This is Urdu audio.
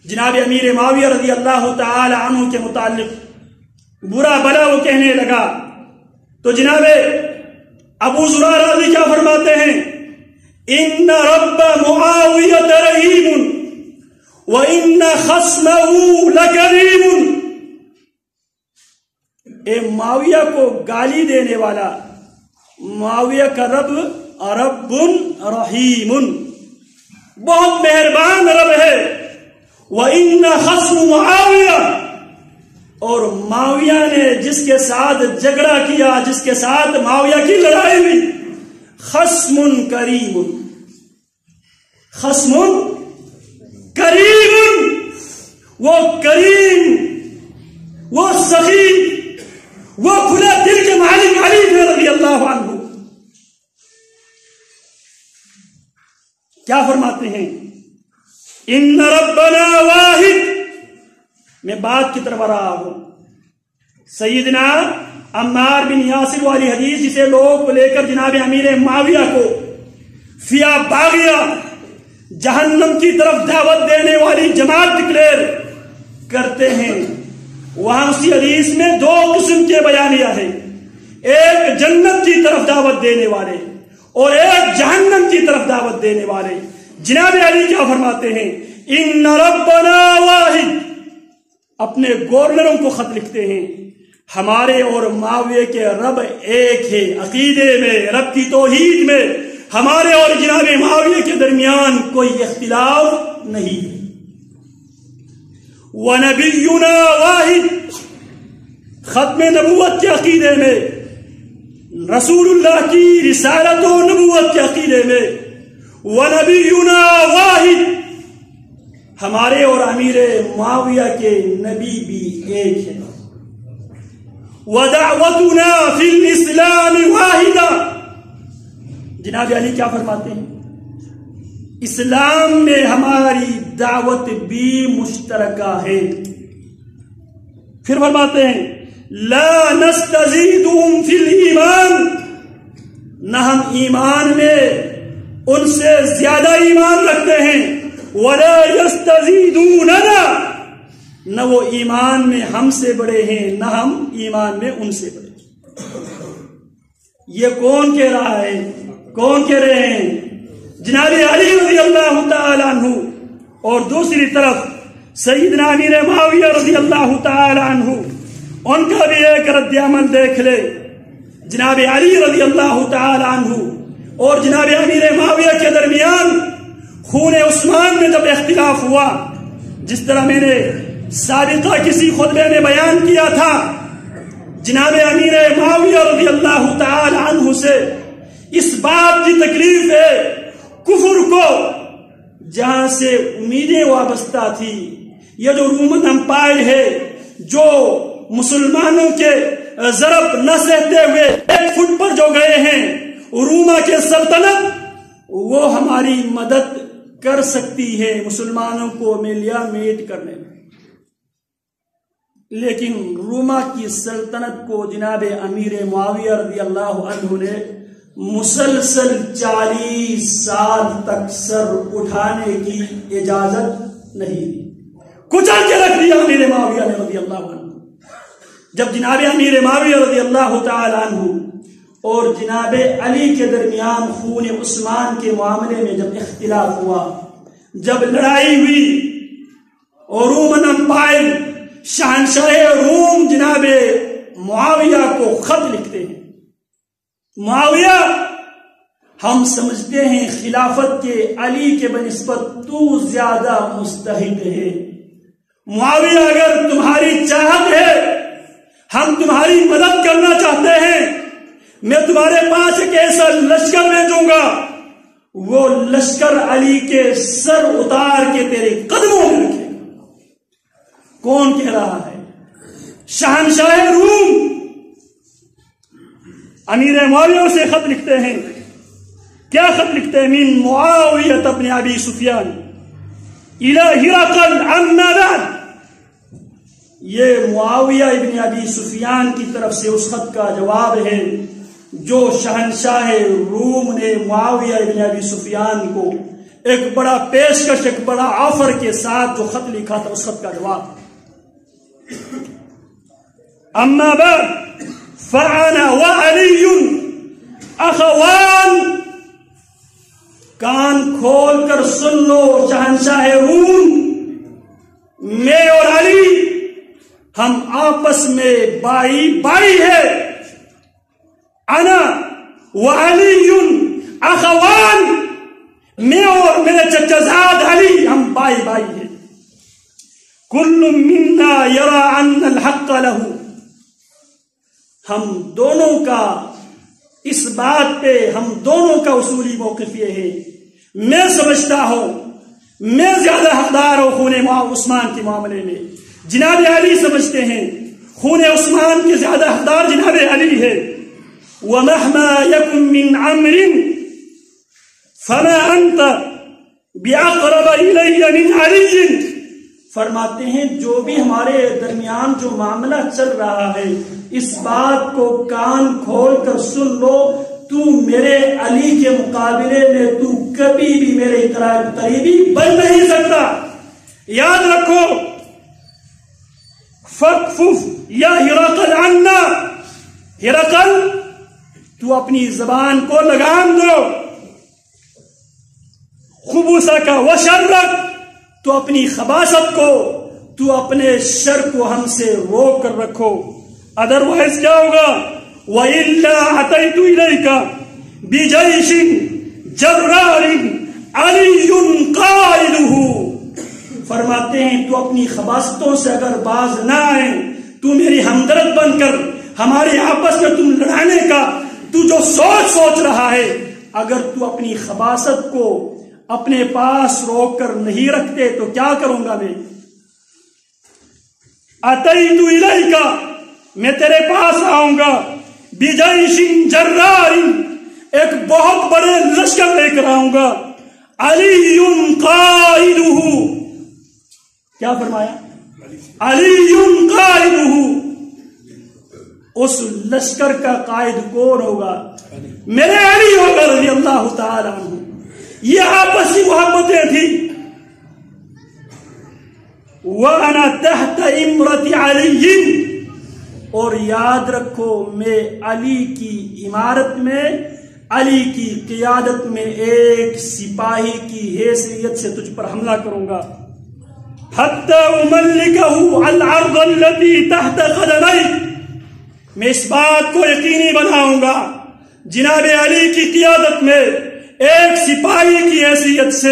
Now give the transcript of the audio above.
جناب امیر معاویہ رضی اللہ تعالی عنہ کے متعلق برا بلا وہ کہنے لگا تو جناب ابو زرارہ رضی کیا فرماتے ہیں؟ ان رب معاویہ رحیم وان خصمہ لکریم. اے معاویہ کو گالی دینے والا، معاویہ کا رب رب رحیم، بہت مہربان رب ہے. وَإِنَّ خَصْمُ مُعَاوِيَةَ، اور معاویہ نے جس کے ساتھ جھگڑا کیا، جس کے ساتھ معاویہ کی لڑائی ہوئی، خصم کریم، خصم کریم، وہ کریم، وہ سخی، وہ کھلے دل کے مالک علی رضی اللہ عنہ کیا فرماتے ہیں؟ ان ربنا واحد. میں بات کی طرف آ رہا ہوں. سیدنا عمار بن یاسر والی حدیث جسے لوگ لے کر جناب امیر معاویہ کو فیا باغیہ جہنم کی طرف دعوت دینے والی جماعت ڈکلیئر کرتے ہیں، وہاں اسی حدیث میں دو قسم کے بیانیہ ہیں، ایک جنت کی طرف دعوت دینے والے اور ایک جہنم کی طرف دعوت دینے والے. جناب علی کیا فرماتے ہیں؟ ان ربنا واحد. اپنے گورنروں کو خط لکھتے ہیں، ہمارے اور معاویہ کے رب ایک ہے، عقیدے میں، رب کی توحید میں ہمارے اور جناب معاویہ کے درمیان کوئی اختلاف نہیں. وَنَبِيُّنَا واحد. ختم نبوت کے عقیدے میں، رسول اللہ کی رسالت و نبوت کے عقیدے میں، وَنَبِيُّنَا واحد، ہمارے اور امیر معاویہ کے نبی بھی ایک ہے. وَدَعْوَتُنَا فِي الْإِسْلَامِ وَاحِدًا. جناب علی کیا فرماتے ہیں؟ اسلام میں ہماری دعوت بھی مشترکہ ہے. پھر فرماتے ہیں لا نستزیدهم فی الایمان، نہ ہم ایمان میں ان سے زیادہ ایمان رکھتے ہیں، ولا یستزیدوننا، نہ وہ ایمان میں ہم سے بڑے ہیں نہ ہم ایمان میں ان سے بڑے. یہ کون کہہ رہا ہے؟ کون کہہ رہے ہیں؟ جناب علی رضی اللہ تعالی عنہ. اور دوسری طرف سیدنا امیر معاویہ رضی اللہ تعالی عنہ، ان کا بھی ایک رد عمل دیکھ لے. جناب علی رضی اللہ تعالی عنہ اور جناب امیر معاویہ کے درمیان خون عثمان میں جب اختلاف ہوا، جس طرح میں نے سابقہ کسی خطبے میں بیان کیا تھا، جناب امیر معاویہ رضی اللہ تعالی عنہ سے اس بات کی تکلیف ہے، کفر کو جہاں سے امیدیں وابستہ تھی، یہ جو رومن امپائر ہے جو مسلمانوں کے ضرب نہ سہتے ہوئے 1 فٹ پر جو گئے ہیں، روما کے سلطنت، وہ ہماری مدد کر سکتی ہے مسلمانوں کو ملیا میٹ کرنے میں. لیکن روما کی سلطنت کو جناب امیر معاویہ رضی اللہ عنہ نے مسلسل 40 سال تک سر اٹھانے کی اجازت نہیں دی، کچل کے رکھ دیا امیر معاویہ نے رضی اللہ عنہ. جب جناب امیر معاویہ رضی اللہ تعالی عنہ اور جناب علی کے درمیان خون عثمان کے معاملے میں جب اختلاف ہوا، جب لڑائی ہوئی، اور رومن امپائر شہنشاہ روم جناب معاویہ کو خط لکھتے ہیں، معاویہ ہم سمجھتے ہیں خلافت کے علی کے بنسبت تو زیادہ مستحق ہے. معاویہ اگر تمہاری چاہت ہے، ہم تمہاری مدد کرنا چاہتے ہیں، میں تمہارے پاس ایک ایسا لشکر بھیجوں گا، وہ لشکر علی کے سر اتار کے تیرے قدموں میں رکھے گا. کون کہہ رہا ہے؟ شہنشاہ روم امیر معاویہ سے خط لکھتے ہیں. کیا خط لکھتے ہیں؟ من معاویہ ابن ابی سفیان الی ہرقل اما بعد. یہ معاویہ ابن ابی سفیان کی طرف سے اس خط کا جواب ہے جو شہنشاہ روم نے معاویہ ابن ابی سفیان کو ایک بڑا پیشکش، ایک بڑا آفر کے ساتھ جو خط لکھا تھا اس خط کا جواب. اما بعد فانا وعلی اخوان، کان کھول کر سن لو شہنشاہ روم، میں اور علی ہم آپس میں بائی بائی ہے. انا وعلی اخوان، میں اور میرے چچا زاد علی ہم بائی بائی ہیں. کل منا یرا ان الحق لہ، ہم دونوں کا اس بات پہ ہم دونوں کا اصولی موقف یہ ہے، میں سمجھتا ہوں میں زیادہ حقدار ہوں خون عثمان کے معاملے میں. جناب علی سمجھتے ہیں خون عثمان کے زیادہ حقدار جناب علی ہے. وَمَهْمَا يَكُن مِّنْ عَمْرٍ فَمَا أَنْتَ بِأَقْرَبَ إِلَيَّ مِنْ عَلِيٍّ، فرماتے ہیں جو بھی ہمارے درمیان جو معاملہ چل رہا ہے اس بات کو کان کھول کر سن لو، تو میرے علی کے مقابلے میں تو کبھی بھی میرے قریبی بن نہیں سکتا. یاد رکھو، فَكْفُفْ یا ہرقل عنا، ہرقل تو اپنی زبان کو لگام دو. خبوثک وشرک، تو اپنی خباثت کو، تو اپنے شر کو ہم سے روک کر رکھو. ادروائز کیا ہوگا؟ وَإِلَّا أَتَيْتُ إِلَيْكَ بِجَيْشٍ جَرَّارٍ عَلِيٌّ قَائِلُهُ، فرماتے ہیں تو اپنی خباثتوں سے اگر باز نہ آئے، تو میری ہمدرد بن کر ہمارے آپس میں تم لڑانے کا تو جو سوچ رہا ہے، اگر تو اپنی خباثت کو اپنے پاس روک کر نہیں رکھتے تو کیا کروں گا میں؟ اتیت الیک، میں تیرے پاس آؤں گا. بجیش جرار، ایک بہت بڑے لشکر لے کر آؤں گا. علی قائدہ، کیا فرمایا؟ علی قائدہ، اس لشکر کا قائد کون ہوگا؟ میرے علی ہوگا رضی اللہ تعالی عنہ. یہ آپسی محبتیں تھی. وَأَنَا تَحْتَ إِمْرَةِ عَلِيٍّ، اور یاد رکھو میں علی کی عمارت میں، علی کی قیادت میں ایک سپاہی کی حیثیت سے تجھ پر حملہ کروں گا. حَتَّى أُمَلِّكَهُ الْأَرْضَ الَّتِي تَحْتَ قَدَمَيْهِ، میں اس بات کو یقینی بناؤں گا جناب علی کی قیادت میں ایک سپاہی کی حیثیت سے